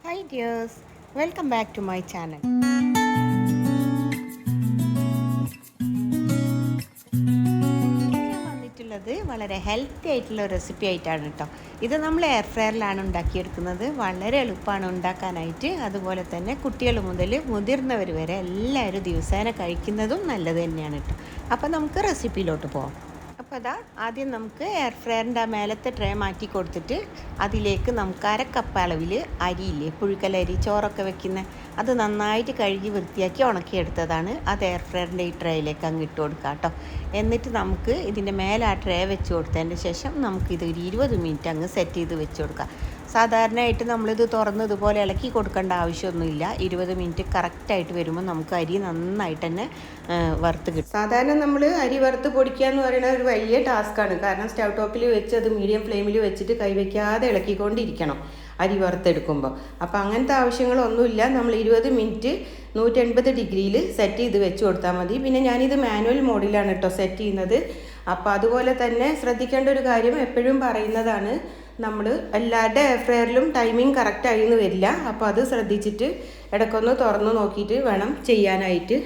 Hi dears, welcome back to my channel. ഞാൻ വന്നിട്ടുള്ളത് വളരെ ഹെൽത്തി ആയിട്ടുള്ള ഒരു റെസിപ്പി ആയിട്ടാണ് കേട്ടോ. ഇത് നമ്മൾ എയർ ഫ്രയറിലാണ് ഉണ്ടാക്കിയെടുക്കുന്നത്. വളരെ എളുപ്പമാണ് ഉണ്ടാക്കാനായിട്ട്. അതുപോലെ തന്നെ കുട്ടികൾ മുതൽ മുതിർന്നവർ വരെ എല്ലാവരും ദിവസേന കഴിക്കുന്നതും നല്ലത് തന്നെയാണ് കേട്ടോ. അപ്പോൾ നമുക്ക് റെസിപ്പിയിലോട്ട് പോകാം. അപ്പോൾ അതാ ആദ്യം നമുക്ക് എയർ ഫ്രയറിൻ്റെ ആ മേലത്തെ ട്രേ മാറ്റി കൊടുത്തിട്ട് അതിലേക്ക് നമുക്ക് അരക്കപ്പ് അളവിൽ അരിയില്ലേ, പുഴുക്കലരി, ചോറൊക്കെ വെക്കുന്ന അത് നന്നായിട്ട് കഴുകി വൃത്തിയാക്കി ഉണക്കിയെടുത്തതാണ്. അത് എയർ ഫ്രയറിൻ്റെ ഈ ട്രേയിലേക്ക് അങ്ങ് ഇട്ട് കൊടുക്കാം കേട്ടോ. എന്നിട്ട് നമുക്ക് ഇതിൻ്റെ മേലെ ആ ട്രേ വെച്ച് കൊടുത്തതിൻ്റെ ശേഷം നമുക്കിത് ഒരു 20 മിനിറ്റ് അങ്ങ് സെറ്റ് ചെയ്ത് വെച്ച് കൊടുക്കാം. സാധാരണയായിട്ട് നമ്മളിത് തുറന്ന് ഇതുപോലെ ഇളക്കി കൊടുക്കേണ്ട ആവശ്യമൊന്നുമില്ല. 20 മിനിറ്റ് കറക്റ്റായിട്ട് വരുമ്പോൾ നമുക്ക് അരി നന്നായിട്ട് തന്നെ വറുത്ത് കിട്ടും. സാധാരണ നമ്മൾ അരി വറുത്ത് പൊടിക്കുക എന്ന് പറയുന്നത് ഒരു വലിയ ടാസ്ക്കാണ്. കാരണം സ്റ്റൗ ടോപ്പിൽ വെച്ച് അത് മീഡിയം ഫ്ലെയിമിൽ വെച്ചിട്ട് കൈവയ്ക്കാതെ ഇളക്കിക്കൊണ്ടിരിക്കണം അരി വറുത്തെടുക്കുമ്പോൾ. അപ്പോൾ അങ്ങനത്തെ ആവശ്യങ്ങളൊന്നുമില്ല. നമ്മൾ 20 മിനിറ്റ് 180 ഡിഗ്രിയിൽ സെറ്റ് ചെയ്ത് വെച്ച് കൊടുത്താൽ മതി. പിന്നെ ഞാനിത് മാനുവൽ മോഡിലാണ് കേട്ടോ സെറ്റ് ചെയ്യുന്നത്. അപ്പോൾ അതുപോലെ തന്നെ ശ്രദ്ധിക്കേണ്ട ഒരു കാര്യം എപ്പോഴും പറയുന്നതാണ്, നമ്മൾ എല്ലാവരുടെ എയർ ഫ്രയറിലും ടൈമിംഗ് കറക്റ്റായി എന്ന് വരില്ല. അപ്പോൾ അത് ശ്രദ്ധിച്ചിട്ട് ഇടയ്ക്കൊന്ന് തുറന്ന് നോക്കിയിട്ട് വേണം ചെയ്യാനായിട്ട്.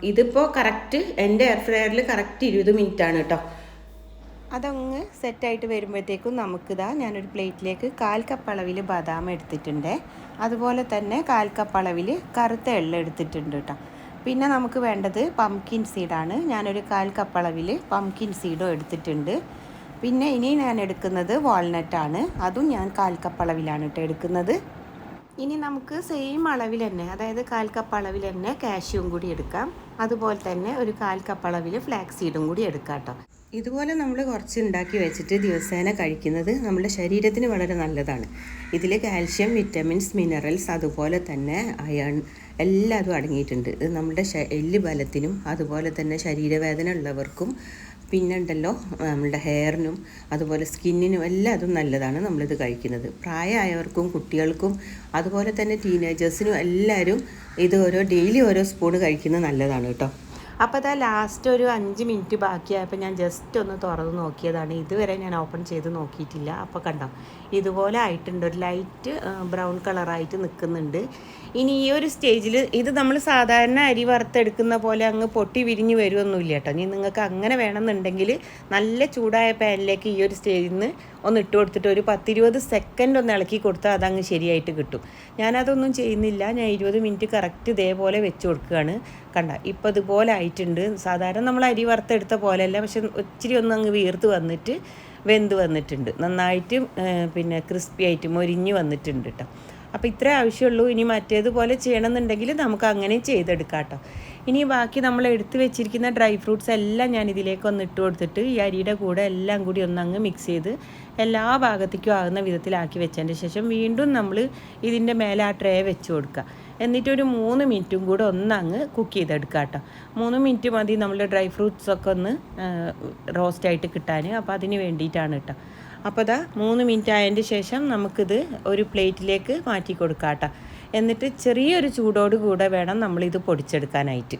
ഇതിപ്പോൾ കറക്റ്റ് എൻ്റെ എയർ ഫ്രയറിൽ കറക്റ്റ് 20 മിനിറ്റാണ് കേട്ടോ. അതങ്ങ് സെറ്റായിട്ട് വരുമ്പോഴത്തേക്കും നമുക്കിതാ ഞാനൊരു പ്ലേറ്റിലേക്ക് 1/4 കപ്പ് അളവിൽ ബദാം എടുത്തിട്ടുണ്ട്. അതുപോലെ തന്നെ 1/4 കപ്പ് അളവിൽ കറുത്ത എള്ള് എടുത്തിട്ടുണ്ട് കേട്ടോ. പിന്നെ നമുക്ക് വേണ്ടത് പംകിൻ സീഡാണ്. ഞാനൊരു 1/4 കപ്പ് അളവിൽ പംകിൻ സീഡും എടുത്തിട്ടുണ്ട്. പിന്നെ ഇനി ഞാൻ എടുക്കുന്നത് വാൾനട്ടാണ്. അതും ഞാൻ 1/4 കപ്പ് അളവിലാണ് കേട്ടോ എടുക്കുന്നത്. ഇനി നമുക്ക് സെയിം അളവിൽ തന്നെ, അതായത് 1/4 കപ്പ് അളവിൽ തന്നെ കാഷ്യൂവും കൂടി എടുക്കാം. അതുപോലെ തന്നെ ഒരു 1/4 കപ്പ് അളവിൽ ഫ്ലാക്സ് സീഡും കൂടി എടുക്കാം കേട്ടോ. ഇതുപോലെ നമ്മൾ കുറച്ച് ഉണ്ടാക്കി വെച്ചിട്ട് ദിവസേന കഴിക്കുന്നത് നമ്മുടെ ശരീരത്തിന് വളരെ നല്ലതാണ്. ഇതിൽ കാൽഷ്യം, വിറ്റമിൻസ്, മിനറൽസ്, അതുപോലെ തന്നെ അയൺ എല്ലാതും അടങ്ങിയിട്ടുണ്ട്. ഇത് നമ്മുടെ എല്ല് ബലത്തിനും അതുപോലെ തന്നെ ശരീരവേദന ഉള്ളവർക്കും പിന്നെ ഉണ്ടല്ലോ നമ്മളുടെ ഹെയറിനും അതുപോലെ സ്കിന്നിനും എല്ലാം അതും നല്ലതാണ് നമ്മളിത് കഴിക്കുന്നത്. പ്രായമായവർക്കും കുട്ടികൾക്കും അതുപോലെ തന്നെ ടീനേജേഴ്സിനും എല്ലാവരും ഇത് ഡെയിലി ഓരോ സ്പൂൺ കഴിക്കുന്നത് നല്ലതാണ് കേട്ടോ. അപ്പോൾ അതാ ലാസ്റ്റ് ഒരു 5 മിനിറ്റ് ബാക്കിയായപ്പോൾ ഞാൻ ജസ്റ്റ് ഒന്ന് തുറന്ന് നോക്കിയതാണ്. ഇതുവരെ ഞാൻ ഓപ്പൺ ചെയ്ത് നോക്കിയിട്ടില്ല. അപ്പോൾ കണ്ടോ ഇതുപോലെ ആയിട്ടുണ്ട്, ഒരു ലൈറ്റ് ബ്രൗൺ കളറായിട്ട് നിൽക്കുന്നുണ്ട്. ഇനി ഈ ഒരു സ്റ്റേജിൽ ഇത് നമ്മൾ സാധാരണ അരി വറുത്തെടുക്കുന്ന പോലെ അങ്ങ് പൊട്ടി വിരിഞ്ഞ് വരുമൊന്നുമില്ല കേട്ടോ. ഇനി നിങ്ങൾക്ക് അങ്ങനെ വേണമെന്നുണ്ടെങ്കിൽ നല്ല ചൂടായ പാനിലേക്ക് ഈ ഒരു സ്റ്റേജിൽ നിന്ന് ഒന്ന് ഇട്ട് കൊടുത്തിട്ട് ഒരു 10-20 സെക്കൻഡ് ഒന്ന് ഇളക്കി കൊടുത്താൽ അതങ്ങ് ശരിയായിട്ട് കിട്ടും. ഞാനതൊന്നും ചെയ്യുന്നില്ല. ഞാൻ 20 മിനിറ്റ് കറക്റ്റ് ഇതേപോലെ വെച്ച് കൊടുക്കുകയാണ്. കണ്ട ഇപ്പോൾ ഇതുപോലെ ആയിട്ടുണ്ട്. സാധാരണ നമ്മൾ അരി വറുത്തെടുത്ത പോലെയല്ല, പക്ഷെ ഇച്ചിരി ഒന്ന് അങ്ങ് വീർത്ത് വന്നിട്ട് വെന്ത് വന്നിട്ടുണ്ട്. നന്നായിട്ട് പിന്നെ ക്രിസ്പി ആയിട്ട് മൊരിഞ്ഞ് വന്നിട്ടുണ്ട് കേട്ടോ. അപ്പോൾ ഇത്രേ ആവശ്യമുള്ളൂ. ഇനി മറ്റേതുപോലെ ചെയ്യണമെന്നുണ്ടെങ്കിൽ നമുക്ക് അങ്ങനെ ചെയ്തെടുക്കാം കേട്ടോ. ഇനി ബാക്കി നമ്മൾ എടുത്ത് വെച്ചിരിക്കുന്ന ഡ്രൈ ഫ്രൂട്ട്സ് എല്ലാം ഞാൻ ഇതിലേക്ക് ഒന്ന് ഇട്ട് കൊടുത്തിട്ട് ഈ അരിയുടെ കൂടെ എല്ലാം കൂടി ഒന്നങ്ങ് മിക്സ് ചെയ്ത് എല്ലാ ഭാഗത്തേക്കും ആകുന്ന വിധത്തിലാക്കി വെച്ചതിൻ്റെ ശേഷം വീണ്ടും നമ്മൾ ഇതിൻ്റെ മേലെ ആ ട്രേ വെച്ച് കൊടുക്കുക. എന്നിട്ടൊരു 3 മിനിറ്റും കൂടെ ഒന്നങ്ങ് കുക്ക് ചെയ്തെടുക്കുക കേട്ടോ. 3 മിനിറ്റ് മതി നമ്മൾ ഡ്രൈ ഫ്രൂട്ട്സൊക്കെ ഒന്ന് റോസ്റ്റായിട്ട് കിട്ടാൻ. അപ്പോൾ അതിന് വേണ്ടിയിട്ടാണ് കേട്ടോ. അപ്പോൾ അതാ 3 മിനിറ്റ് ആയതിൻ്റെ ശേഷം നമുക്കിത് ഒരു പ്ലേറ്റിലേക്ക് മാറ്റി കൊടുക്കാം കേട്ടോ. എന്നിട്ട് ചെറിയൊരു ചൂടോട് കൂടെ വേണം നമ്മളിത് പൊടിച്ചെടുക്കാനായിട്ട്.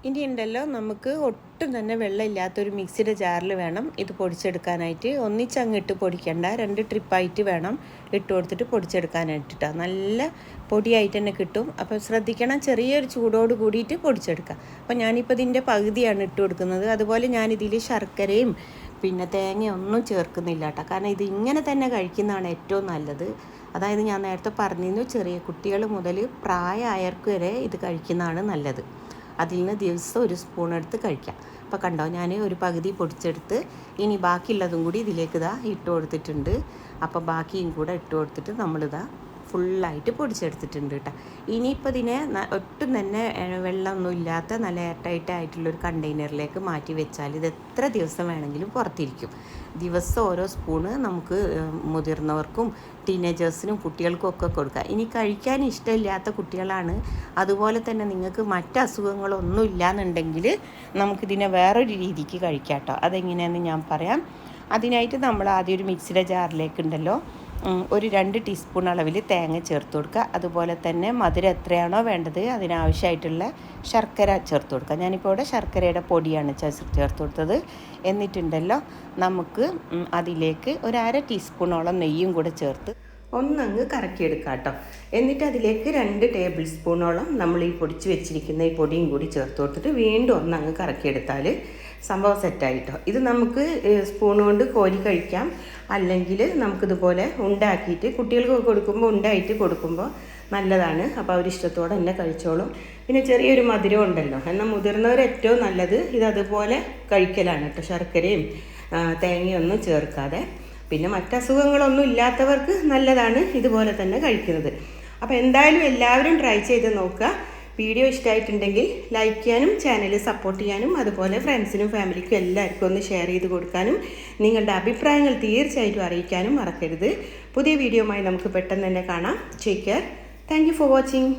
ഇനി ഉണ്ടല്ലോ നമുക്ക് ഒട്ടും തന്നെ വെള്ളമില്ലാത്തൊരു മിക്സിയുടെ ജാറിൽ വേണം ഇത് പൊടിച്ചെടുക്കാനായിട്ട്. ഒന്നിച്ചങ്ങിട്ട് പൊടിക്കണ്ട, 2 ട്രിപ്പായിട്ട് വേണം ഇട്ട് കൊടുത്തിട്ട് പൊടിച്ചെടുക്കാനായിട്ടാണ്. നല്ല പൊടിയായിട്ട് തന്നെ കിട്ടും. അപ്പോൾ ശ്രദ്ധിക്കണം, ചെറിയൊരു ചൂടോട് കൂടിയിട്ട് പൊടിച്ചെടുക്കുക. അപ്പോൾ ഞാനിപ്പോൾ ഇതിൻ്റെ പകുതിയാണ് ഇട്ട് കൊടുക്കുന്നത്. അതുപോലെ ഞാനിതിൽ ശർക്കരയും പിന്നെ തേങ്ങയൊന്നും ചേർക്കുന്നില്ല കേട്ടോ. കാരണം ഇത് ഇങ്ങനെ തന്നെ കഴിക്കുന്നതാണ് ഏറ്റവും നല്ലത്. അതായത് ഞാൻ നേരത്തെ പറഞ്ഞിരുന്നു, ചെറിയ കുട്ടികൾ മുതൽ പ്രായമായവർക്ക് വരെ ഇത് കഴിക്കുന്നതാണ് നല്ലത്. അതിൽ നിന്ന് ദിവസം ഒരു സ്പൂൺ എടുത്ത് കഴിക്കാം. അപ്പോൾ കണ്ടോ ഞാൻ ഒരു പകുതി പൊടിച്ചെടുത്ത് ഇനി ബാക്കിയുള്ളതും കൂടി ഇതിലേക്ക് ഇട്ട് കൊടുത്തിട്ടുണ്ട്. അപ്പോൾ ബാക്കിയും കൂടെ ഇട്ട് കൊടുത്തിട്ട് നമ്മളിതാ ഫുള്ളായിട്ട് പൊടിച്ചെടുത്തിട്ടുണ്ട് കേട്ടോ. ഇനിയിപ്പോൾ ഇതിനെ ഒട്ടും തന്നെ വെള്ളമൊന്നും ഇല്ലാത്ത നല്ല എയർ ടൈറ്റ് ആയിട്ടുള്ളൊരു കണ്ടെയ്നറിലേക്ക് മാറ്റി വെച്ചാൽ ഇത് എത്ര ദിവസം വേണമെങ്കിലും പുറത്തിരിക്കും. ദിവസം ഓരോ സ്പൂണ് നമുക്ക് മുതിർന്നവർക്കും ടീനേജേഴ്സിനും കുട്ടികൾക്കും ഒക്കെ കൊടുക്കുക. ഇനി കഴിക്കാൻ ഇഷ്ടമില്ലാത്ത കുട്ടികളാണ്, അതുപോലെ തന്നെ നിങ്ങൾക്ക് മറ്റ് അസുഖങ്ങളൊന്നും ഇല്ലയെന്നുണ്ടെങ്കിൽ നമുക്കിതിനെ വേറൊരു രീതിക്ക് കഴിക്കാം കേട്ടോ. അതെങ്ങനെയാണെന്ന് ഞാൻ പറയാം. അതിനായിട്ട് നമ്മൾ ആദ്യം ഒരു മിക്സിയുടെ ജാറിലേക്ക് ഉണ്ടല്ലോ ഒരു 2 ടീസ്പൂൺ അളവിൽ തേങ്ങ ചേർത്ത് കൊടുക്കുക. അതുപോലെ തന്നെ മധുരം എത്രയാണോ വേണ്ടത് അതിനാവശ്യമായിട്ടുള്ള ശർക്കര ചേർത്ത് കൊടുക്കുക. ഞാനിപ്പോൾ ഇവിടെ ശർക്കരയുടെ പൊടിയാണ് ചേർത്ത് കൊടുത്തത്. എന്നിട്ടുണ്ടല്ലോ നമുക്ക് അതിലേക്ക് ഒരു 1/2 ടീസ്പൂണോളം നെയ്യും കൂടെ ചേർത്ത് ഒന്നങ്ങ് കറക്കിയെടുക്കാം കേട്ടോ. എന്നിട്ട് അതിലേക്ക് 2 ടേബിൾ സ്പൂണോളം നമ്മൾ ഈ പൊടിച്ച് വെച്ചിരിക്കുന്ന ഈ പൊടിയും കൂടി ചേർത്ത് കൊടുത്തിട്ട് വീണ്ടും ഒന്നങ്ങ് കറക്കിയെടുത്താൽ സംഭവം സെറ്റായിട്ടോ. ഇത് നമുക്ക് സ്പൂൺ കൊണ്ട് കോരി കഴിക്കാം, അല്ലെങ്കിൽ നമുക്കിതുപോലെ ഉണ്ടാക്കിയിട്ട് കുട്ടികൾക്ക് കൊടുക്കുമ്പോൾ ഉണ്ടായിട്ട് കൊടുക്കുമ്പോൾ നല്ലതാണ്. അപ്പോൾ അവരിഷ്ടത്തോടെ തന്നെ കഴിച്ചോളും. പിന്നെ ചെറിയൊരു മധുരം ഉണ്ടല്ലോ, എന്നാൽ മുതിർന്നവർ ഏറ്റവും നല്ലത് ഇതതുപോലെ കഴിക്കലാണ് കേട്ടോ, ശർക്കരയും തേങ്ങയൊന്നും ചേർക്കാതെ. പിന്നെ മറ്റസുഖങ്ങളൊന്നും ഇല്ലാത്തവർക്ക് നല്ലതാണ് ഇതുപോലെ തന്നെ കഴിക്കുന്നത്. അപ്പോൾ എന്തായാലും എല്ലാവരും ട്രൈ ചെയ്ത് നോക്കുക. വീഡിയോ ഇഷ്ടമായിട്ടുണ്ടെങ്കിൽ ലൈക്ക് ചെയ്യാനും ചാനൽ സപ്പോർട്ട് ചെയ്യാനും അതുപോലെ ഫ്രണ്ട്സിനും ഫാമിലിക്കും എല്ലാവർക്കും ഒന്ന് ഷെയർ ചെയ്ത് കൊടുക്കാനും നിങ്ങളുടെ അഭിപ്രായങ്ങൾ തീർച്ചയായിട്ടും അറിയിക്കാനും മറക്കരുത്. പുതിയ വീഡിയോയുമായി നമുക്ക് പെട്ടെന്ന് തന്നെ കാണാം. Take care. Thank you for watching.